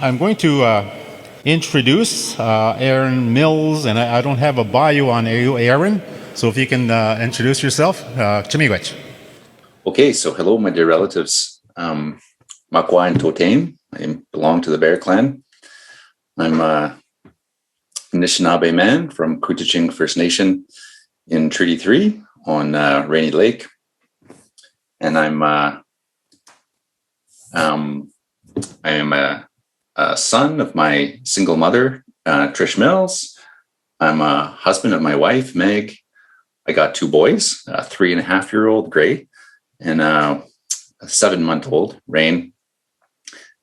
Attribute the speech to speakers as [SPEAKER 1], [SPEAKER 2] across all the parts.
[SPEAKER 1] I'm going to introduce Aaron Mills, and I don't have a bio on you, Aaron. So if you can introduce yourself, Chimiwech.
[SPEAKER 2] Okay, so hello, my dear relatives. Makwa and Totain. I belong to the Bear Clan. I'm a Anishinaabe man from Kutiching First Nation in Treaty 3 on Rainy Lake. And I am a son of my single mother, Trish Mills. I'm a husband of my wife, Meg. I got two boys, a 3.5-year-old, Gray, and a 7-month-old, Rain.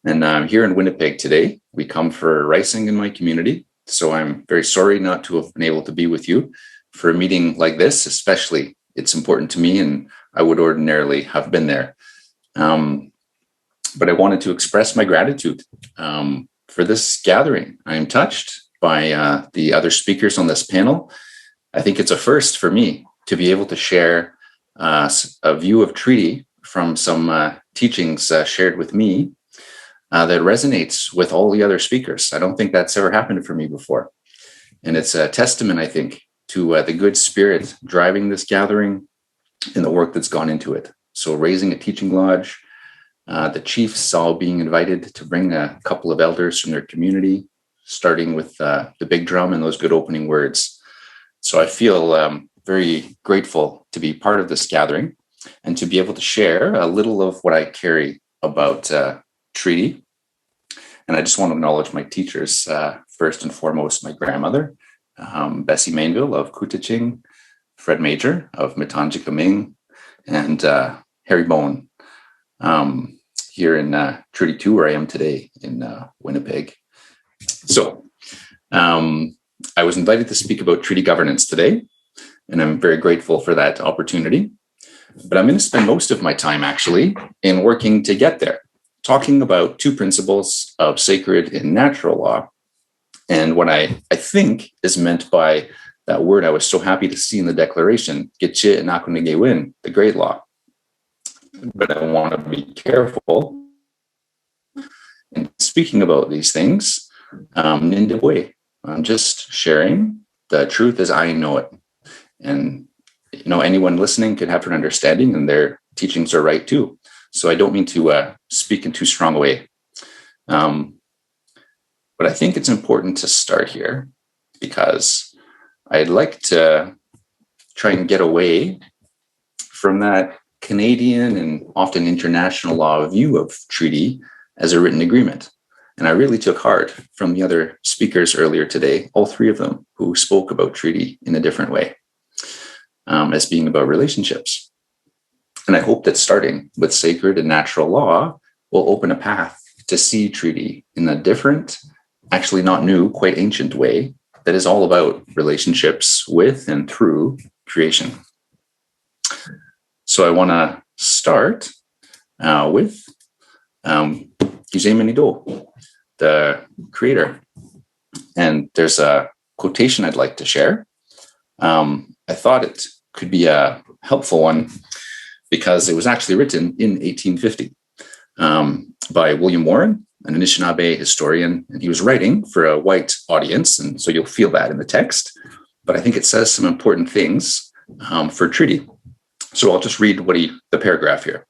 [SPEAKER 2] And I'm here in Winnipeg today. We come for ricing in my community. So I'm very sorry not to have been able to be with you for a meeting like this, especially. It's important to me, and I would ordinarily have been there. But I wanted to express my gratitude for this gathering. I am touched by the other speakers on this panel. I think it's a first for me to be able to share a view of treaty from some teachings shared with me that resonates with all the other speakers. I don't think that's ever happened for me before. And it's a testament, I think, to the good spirit driving this gathering and the work that's gone into it. So raising a teaching lodge, the chiefs all being invited to bring a couple of elders from their community, starting with the big drum and those good opening words. So I feel very grateful to be part of this gathering and to be able to share a little of what I carry about treaty. And I just want to acknowledge my teachers, first and foremost, my grandmother, Bessie Mainville of Kutiching, Fred Major of Mitanjikaming, and Harry Bone here in Treaty 2, where I am today in Winnipeg. So I was invited to speak about treaty governance today, and I'm very grateful for that opportunity. But I'm going to spend most of my time actually in working to get there, talking about two principles of sacred and natural law, and what I think is meant by that word I was so happy to see in the declaration, Gitche and Akunigewin, the great law. But I want to be careful in speaking about these things in the way. I'm just sharing the truth as I know it. And, anyone listening could have an understanding, and their teachings are right too. So I don't mean to speak in too strong a way. But I think it's important to start here because I'd like to try and get away from that Canadian and often international law view of treaty as a written agreement. And I really took heart from the other speakers earlier today, all three of them, who spoke about treaty in a different way, as being about relationships. And I hope that starting with sacred and natural law will open a path to see treaty in a different, actually not new, quite ancient way that is all about relationships with and through creation. So I want to start with Kinships, the creator. And there's a quotation I'd like to share. I thought it could be a helpful one because it was actually written in 1850 by William Warren, an Anishinaabe historian, and he was writing for a white audience, and so you'll feel that in the text. But I think it says some important things for treaty. So I'll just read the paragraph here.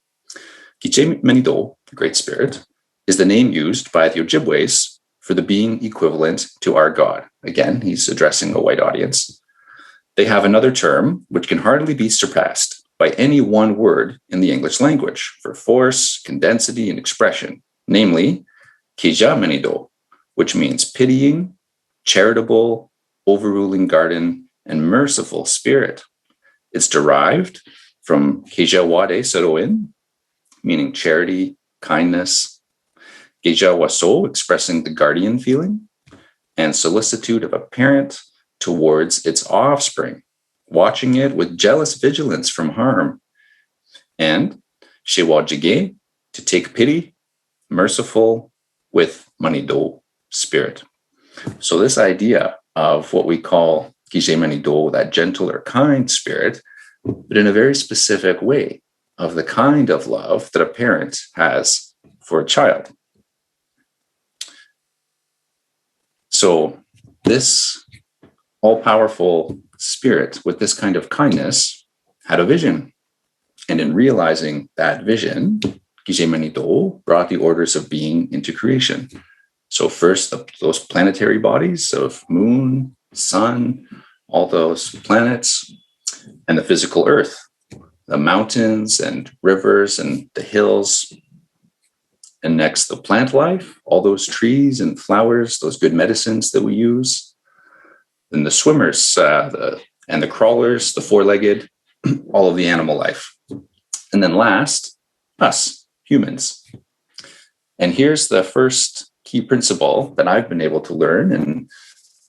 [SPEAKER 2] Kiche Menido, the Great Spirit, is the name used by the Ojibways for the being equivalent to our God. Again, he's addressing a white audience. They have another term which can hardly be surpassed by any one word in the English language for force, condensity, and expression, namely Kija Menido, which means pitying, charitable, overruling garden, and merciful spirit. It's derived from Kija Wade Saroin, meaning charity, kindness, Geja Waso, expressing the guardian feeling, and solicitude of a parent towards its offspring, watching it with jealous vigilance from harm, and Shewa Jige, to take pity, merciful with Manido, spirit. So this idea of what we call Kije Manido, that gentle or kind spirit, but in a very specific way of the kind of love that a parent has for a child. So this all-powerful spirit with this kind of kindness had a vision. And in realizing that vision, Kijemanito brought the orders of being into creation. So first, those planetary bodies of moon, sun, all those planets, and the physical earth, the mountains and rivers and the hills. And next, the plant life, all those trees and flowers, those good medicines that we use. Then the swimmers and the crawlers, the four-legged, all of the animal life. And then last, us, humans. And here's the first key principle that I've been able to learn in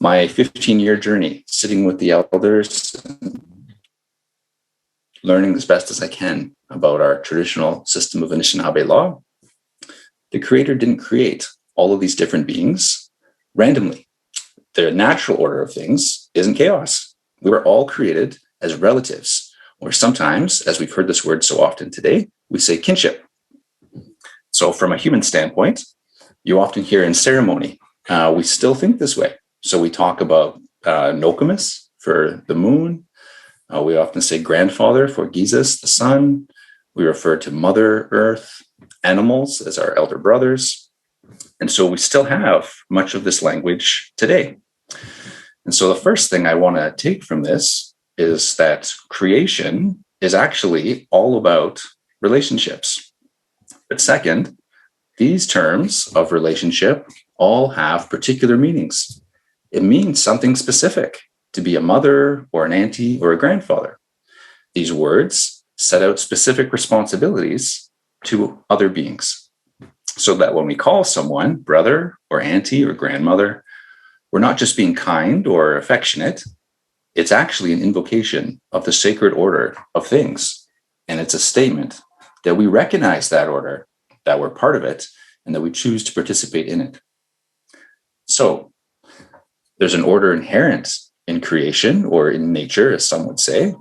[SPEAKER 2] my 15-year journey, sitting with the elders, learning as best as I can about our traditional system of Anishinaabe law. The Creator didn't create all of these different beings randomly. The natural order of things isn't chaos. We were all created as relatives, or sometimes, as we've heard this word so often today, we say kinship. So from a human standpoint, you often hear in ceremony, we still think this way. So we talk about Nokomis for the moon. We often say grandfather for Gizis, the sun. We refer to Mother Earth, animals as our elder brothers. And so we still have much of this language today. And so the first thing I want to take from this is that creation is actually all about relationships. But second, these terms of relationship all have particular meanings. It means something specific to be a mother or an auntie or a grandfather. These words set out specific responsibilities to other beings, so that when we call someone brother or auntie or grandmother, we're not just being kind or affectionate. It's actually an invocation of the sacred order of things. And it's a statement that we recognize that order, that we're part of it, and that we choose to participate in it. So there's an order inherent in creation, or in nature, as some would say,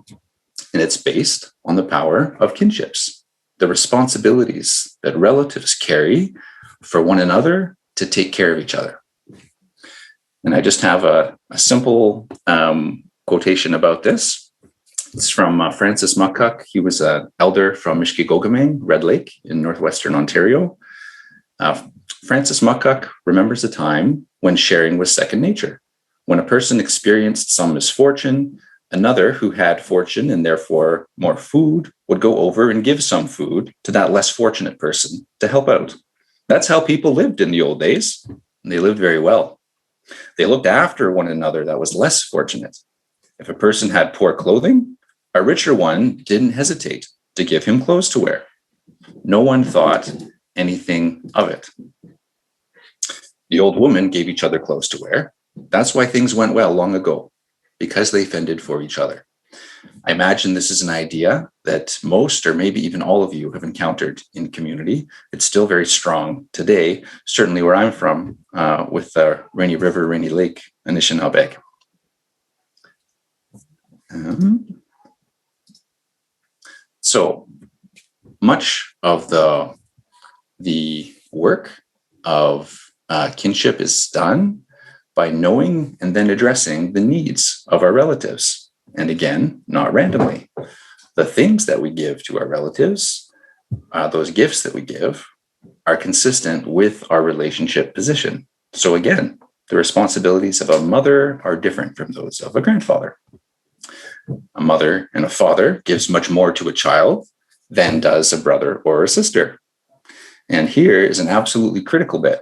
[SPEAKER 2] and it's based on the power of kinships, the responsibilities that relatives carry for one another to take care of each other. And I just have a simple quotation about this. It's from Francis Muckcuck. He was an elder from Mishkegogomang, Red Lake in northwestern Ontario. Francis Muckcuck remembers a time when sharing was second nature. When a person experienced some misfortune, another who had fortune and therefore more food would go over and give some food to that less fortunate person to help out. That's how people lived in the old days. And they lived very well. They looked after one another that was less fortunate. If a person had poor clothing, a richer one didn't hesitate to give him clothes to wear. No one thought anything of it. The old woman gave each other clothes to wear. That's why things went well long ago, because they fended for each other. I imagine this is an idea that most, or maybe even all of you, have encountered in community. It's still very strong today, certainly where I'm from, with the Rainy River, Rainy Lake, Anishinaabe. So much of the work of kinship is done by knowing and then addressing the needs of our relatives. And again, not randomly. The things that we give to our relatives, those gifts that we give, are consistent with our relationship position. So again, the responsibilities of a mother are different from those of a grandfather. A mother and a father gives much more to a child than does a brother or a sister. And here is an absolutely critical bit.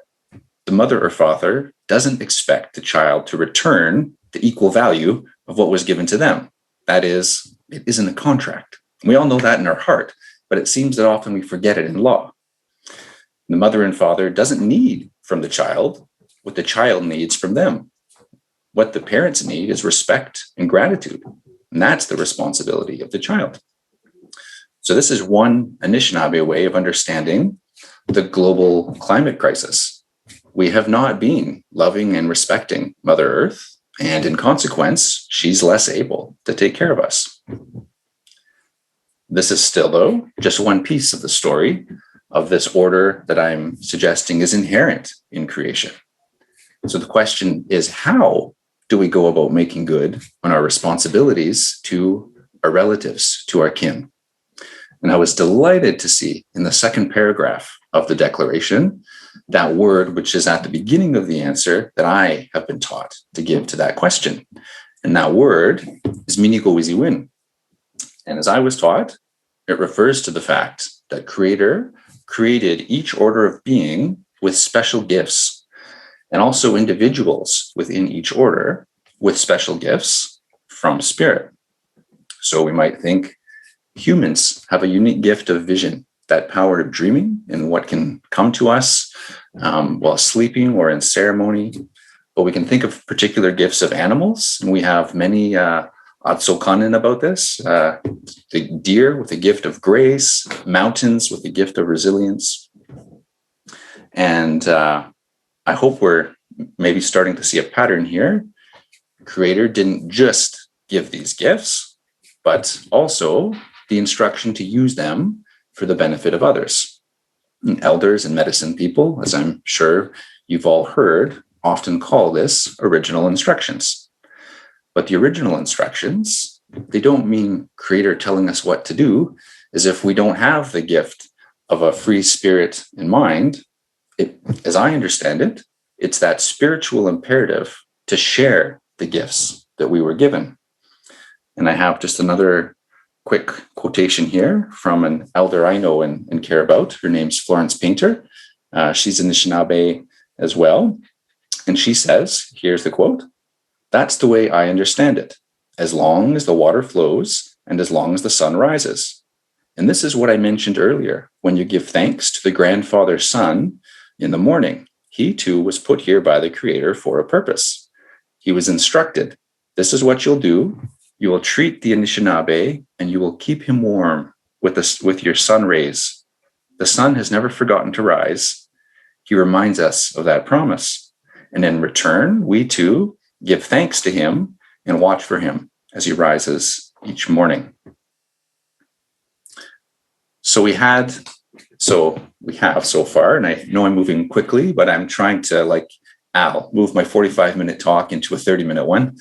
[SPEAKER 2] The mother or father doesn't expect the child to return the equal value of what was given to them. That is, it isn't a contract. We all know that in our heart, but it seems that often we forget it in law. The mother and father doesn't need from the child what the child needs from them. What the parents need is respect and gratitude. And that's the responsibility of the child. So this is one Anishinaabe way of understanding the global climate crisis. We have not been loving and respecting Mother Earth, and in consequence, she's less able to take care of us. This is still, though, just one piece of the story of this order that I'm suggesting is inherent in creation. So the question is, how do we go about making good on our responsibilities to our relatives, to our kin? And I was delighted to see in the second paragraph of the declaration that word, which is at the beginning of the answer, that I have been taught to give to that question. And that word is minigowiziwin. And as I was taught, it refers to the fact that Creator created each order of being with special gifts, and also individuals within each order with special gifts from Spirit. So we might think humans have a unique gift of vision, that power of dreaming and what can come to us while sleeping or in ceremony. But we can think of particular gifts of animals, and we have many Atsokanen about this. The deer with the gift of grace, mountains with the gift of resilience. And I hope we're maybe starting to see a pattern here. Creator didn't just give these gifts, but also the instruction to use them for the benefit of others. And elders and medicine people, as I'm sure you've all heard, often call this original instructions. But the original instructions, they don't mean Creator telling us what to do, as if we don't have the gift of a free spirit in mind. As I understand it, it's that spiritual imperative to share the gifts that we were given. And I have just another quick quotation here from an elder I know and care about. Her name's Florence Painter. She's Anishinaabe as well. And she says, here's the quote, "That's the way I understand it, as long as the water flows and as long as the sun rises. And this is what I mentioned earlier, when you give thanks to the grandfather sun in the morning. He too was put here by the Creator for a purpose. He was instructed, this is what you'll do. You will treat the Anishinaabe and you will keep him warm with your sun rays. The sun has never forgotten to rise. He reminds us of that promise. And in return, we too give thanks to him and watch for him as he rises each morning." So we have so far, and I know I'm moving quickly, but I'm trying to, like Al, move my 45-minute talk into a 30-minute one.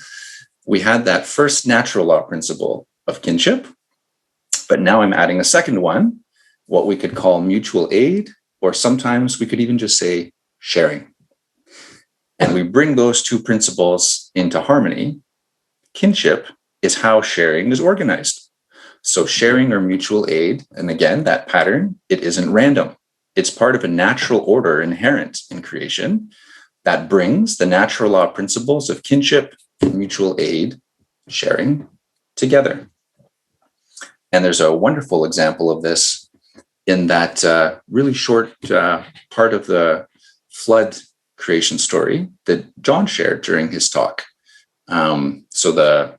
[SPEAKER 2] We had that first natural law principle of kinship, but now I'm adding a second one, what we could call mutual aid, or sometimes we could even just say sharing. And we bring those two principles into harmony. Kinship is how sharing is organized. So sharing or mutual aid, and again, that pattern, it isn't random. It's part of a natural order inherent in creation that brings the natural law principles of kinship, mutual aid, sharing together. And there's a wonderful example of this in that really short part of the flood creation story that John shared during his talk. So the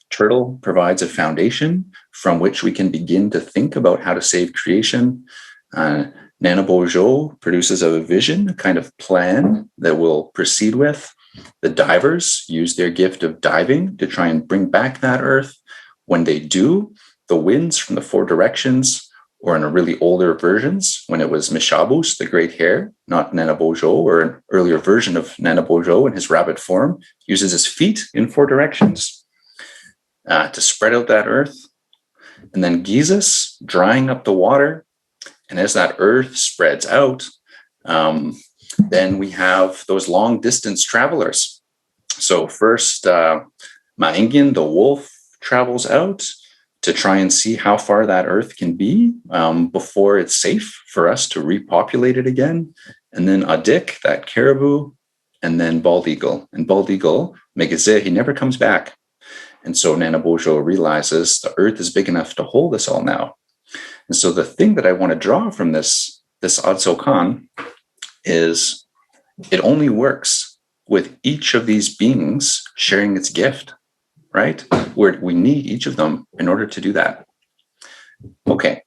[SPEAKER 2] turtle provides a foundation from which we can begin to think about how to save creation. Nana Bojo produces a vision, a kind of plan that we'll proceed with. The divers use their gift of diving to try and bring back that earth. When they do, the winds from the four directions, or in a really older versions, when it was Mishabus, the great hare, not Nana Bojo, or an earlier version of Nana Bojo in his rabbit form, uses his feet in four directions to spread out that earth. And then Jesus drying up the water. And as that earth spreads out, then we have those long distance travelers. So first, Maingin, the wolf, travels out to try and see how far that earth can be before it's safe for us to repopulate it again. And then Adik, that caribou, and then bald eagle. And bald eagle, Megazeh, he never comes back. And so Nana Bojo realizes the earth is big enough to hold us all now. And so the thing that I want to draw from this Adsokan is it only works with each of these beings sharing its gift, right? We need each of them in order to do that. Okay,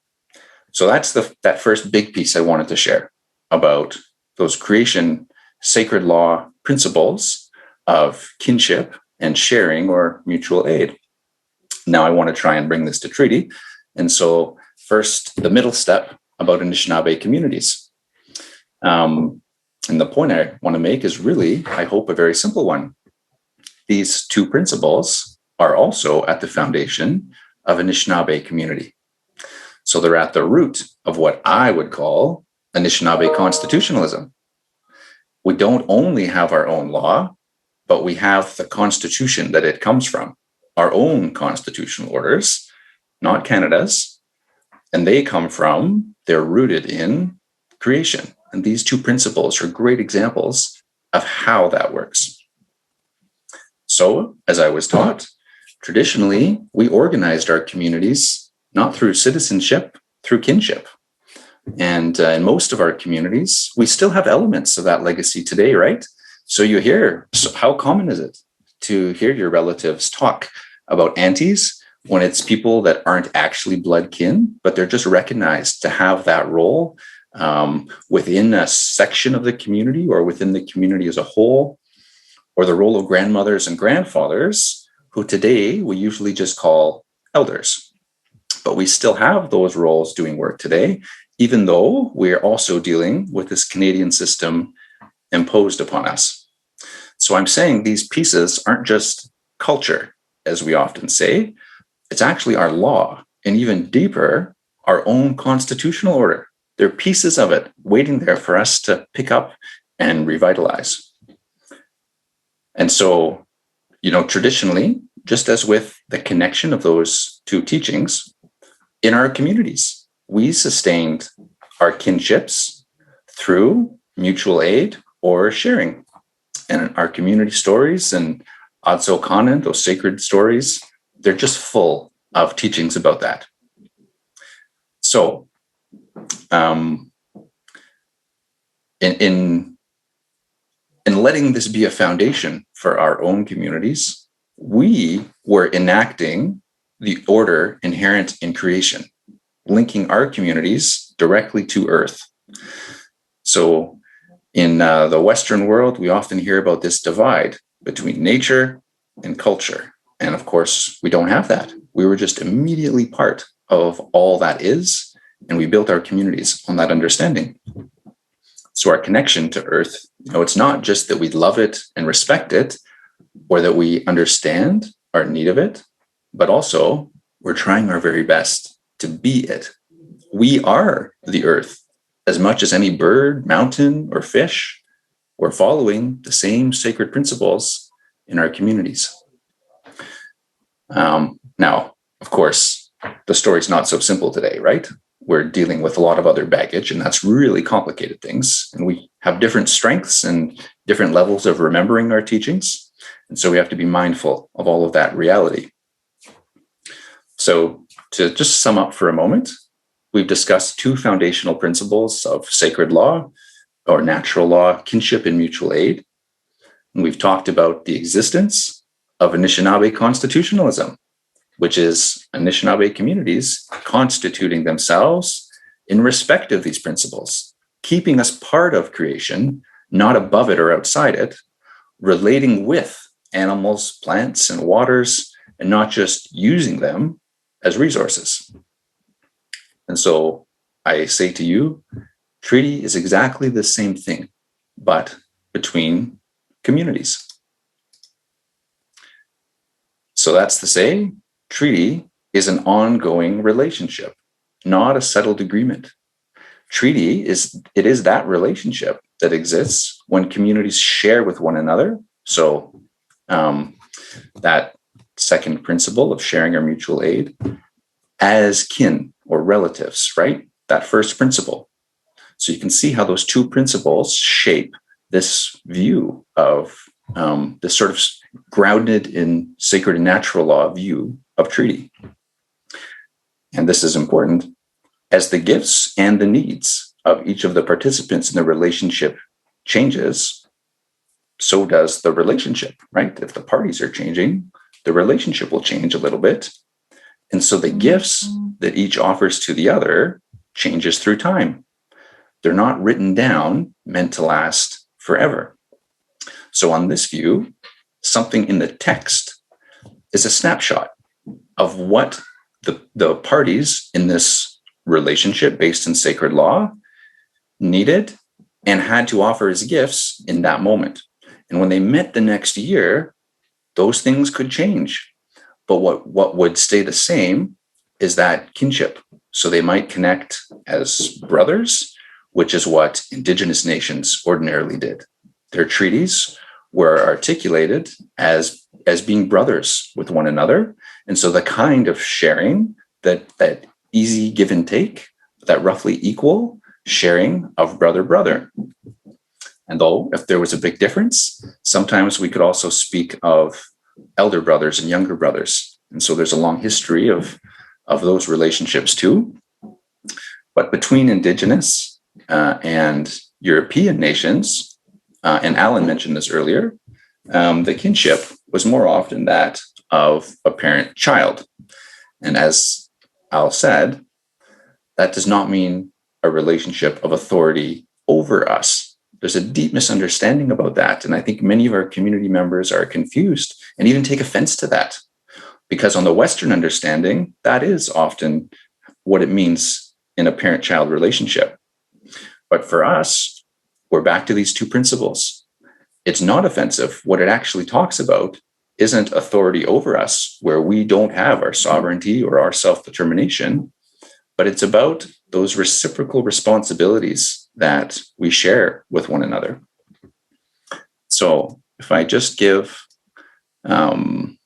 [SPEAKER 2] so that's that first big piece I wanted to share about those creation sacred law principles of kinship and sharing or mutual aid. Now I want to try and bring this to treaty. And so first, the middle step about Anishinaabe communities. And the point I want to make is really, I hope, a very simple one. These two principles are also at the foundation of Anishinaabe community. So they're at the root of what I would call Anishinaabe constitutionalism. We don't only have our own law, but we have the constitution that it comes from, our own constitutional orders, not Canada's. And they're rooted in creation. And these two principles are great examples of how that works. So, as I was taught, traditionally, we organized our communities not through citizenship, through kinship. And in most of our communities, we still have elements of that legacy today, right? So you hear, so how common is it to hear your relatives talk about aunties when it's people that aren't actually blood kin, but they're just recognized to have that role within a section of the community or within the community as a whole, or the role of grandmothers and grandfathers, who today we usually just call elders. But we still have those roles doing work today, even though we're also dealing with this Canadian system imposed upon us. So I'm saying these pieces aren't just culture, as we often say. It's actually our law, and even deeper, our own constitutional order. There are pieces of it waiting there for us to pick up and revitalize. And so, traditionally, just as with the connection of those two teachings, in our communities, we sustained our kinships through mutual aid or sharing. And our community stories and Adso Kanan, those sacred stories, they're just full of teachings about that. So, in letting this be a foundation for our own communities, we were enacting the order inherent in creation, linking our communities directly to Earth. So, in the Western world, we often hear about this divide between nature and culture. And of course, we don't have that. We were just immediately part of all that is, and we built our communities on that understanding. So our connection to Earth, it's not just that we love it and respect it, or that we understand our need of it, but also we're trying our very best to be it. We are the Earth. As much as any bird, mountain, or fish, we're following the same sacred principles in our communities. Now, of course, the story's not so simple today, right? We're dealing with a lot of other baggage, and that's really complicated things. And we have different strengths and different levels of remembering our teachings. And so we have to be mindful of all of that reality. So to just sum up for a moment, we've discussed two foundational principles of sacred law or natural law, kinship and mutual aid. And we've talked about the existence of Anishinaabe constitutionalism, which is Anishinaabe communities constituting themselves in respect of these principles, keeping us part of creation, not above it or outside it, relating with animals, plants, and waters, and not just using them as resources. And so I say to you, treaty is exactly the same thing, but between communities. So that's to say, treaty is an ongoing relationship, not a settled agreement. Treaty is that relationship that exists when communities share with one another. So that second principle of sharing our mutual aid as kin or relatives, right? That first principle. So you can see how those two principles shape this view of this sort of grounded in sacred and natural law view of treaty. And this is important as the gifts and the needs of each of the participants in the relationship changes, so does the relationship, right? If the parties are changing, the relationship will change a little bit. And so the gifts that each offers to the other changes through time. They're not written down, meant to last forever. So on this view, something in the text is a snapshot of what the parties in this relationship based in sacred law needed and had to offer as gifts in that moment. And when they met the next year, those things could change. But what would stay the same is that kinship. So they might connect as brothers, which is what Indigenous nations ordinarily did. Their treaties were articulated as being brothers with one another. And so the kind of sharing, that easy give and take, that roughly equal sharing of brother. And though if there was a big difference, sometimes we could also speak of elder brothers and younger brothers. And so there's a long history of those relationships too. But between Indigenous and European nations, and Alan mentioned this earlier, the kinship was more often that of a parent-child. And as Al said, that does not mean a relationship of authority over us. There's a deep misunderstanding about that. And I think many of our community members are confused and even take offense to that. Because on the Western understanding, that is often what it means in a parent-child relationship. But for us, we're back to these two principles. It's not offensive. What it actually talks about isn't authority over us, where we don't have our sovereignty or our self-determination, but it's about those reciprocal responsibilities that we share with one another. So if I just give and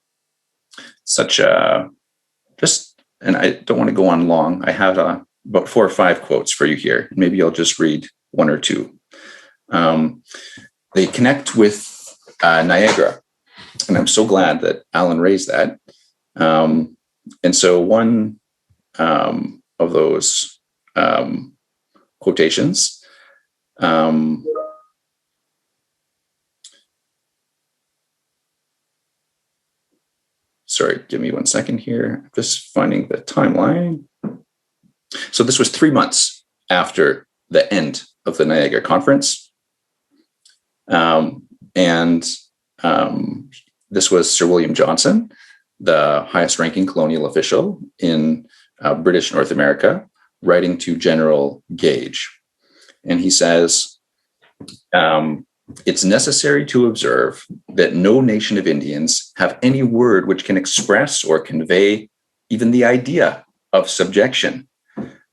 [SPEAKER 2] I don't want to go on long, I have about 4 or 5 quotes for you here. Maybe I'll just read 1 or 2. They connect with Niagara. And I'm so glad that Alan raised that. And so one of those quotations, sorry, give me 1 second here. I'm just finding the timeline. So this was 3 months after the end of the Niagara Conference. This was Sir William Johnson, the highest ranking colonial official in British North America, writing to General Gage. And he says, it's necessary to observe that no nation of Indians have any word which can express or convey even the idea of subjection.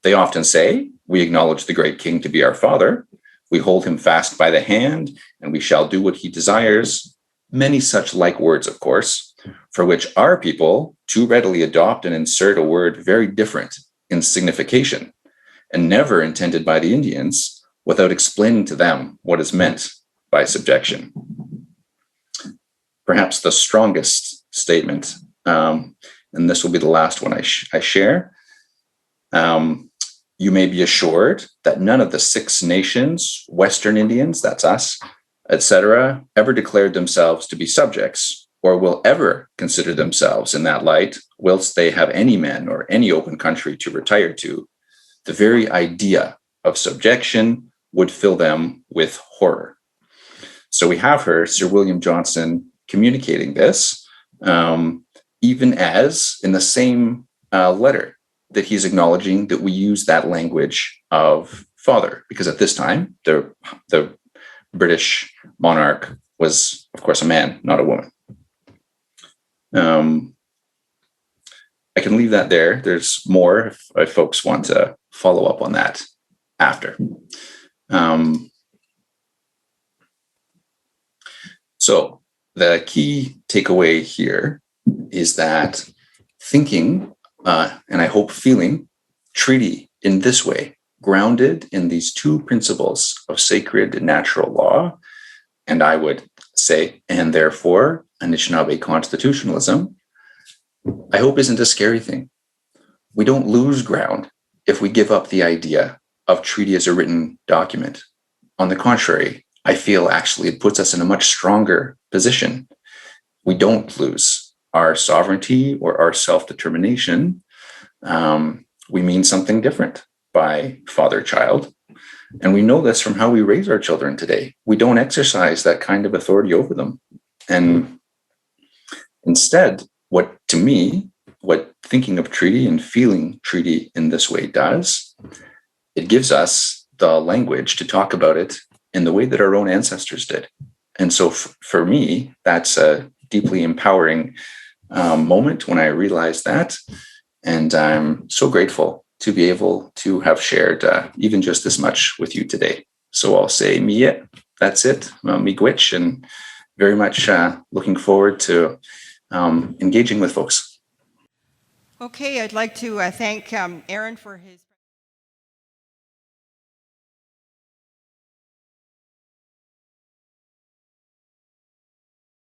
[SPEAKER 2] They often say, we acknowledge the great king to be our father. We hold him fast by the hand, and we shall do what he desires. Many such like words, of course, for which our people too readily adopt and insert a word very different in signification, and never intended by the Indians, without explaining to them what is meant by subjection. Perhaps the strongest statement, and this will be the last one I share. You may be assured that none of the 6 nations, Western Indians, that's us, etc., ever declared themselves to be subjects, or will ever consider themselves in that light, whilst they have any men or any open country to retire to. The very idea of subjection would fill them with horror. So we have her, Sir William Johnson, communicating this, even as in the same letter that he's acknowledging that we use that language of father, because at this time, the British monarch was, of course, a man, not a woman. I can leave that there. There's more if folks want to follow up on that after. So the key takeaway here is that thinking, and I hope feeling, treaty in this way, grounded in these 2 principles of sacred and natural law, and I would say, and therefore, Anishinaabe constitutionalism, I hope isn't a scary thing. We don't lose ground if we give up the idea of treaty as a written document. On the contrary, I feel actually it puts us in a much stronger position. We don't lose our sovereignty or our self-determination. We mean something different by father-child. And we know this from how we raise our children today. We don't exercise that kind of authority over them. And instead, what thinking of treaty and feeling treaty in this way does, it gives us the language to talk about it in the way that our own ancestors did. And so for me, that's a deeply empowering moment when I realized that. And I'm so grateful to be able to have shared even just this much with you today. So I'll say miye, that's it, miigwech, and very much looking forward to engaging with folks.
[SPEAKER 3] Okay, I'd like to thank Aaron for his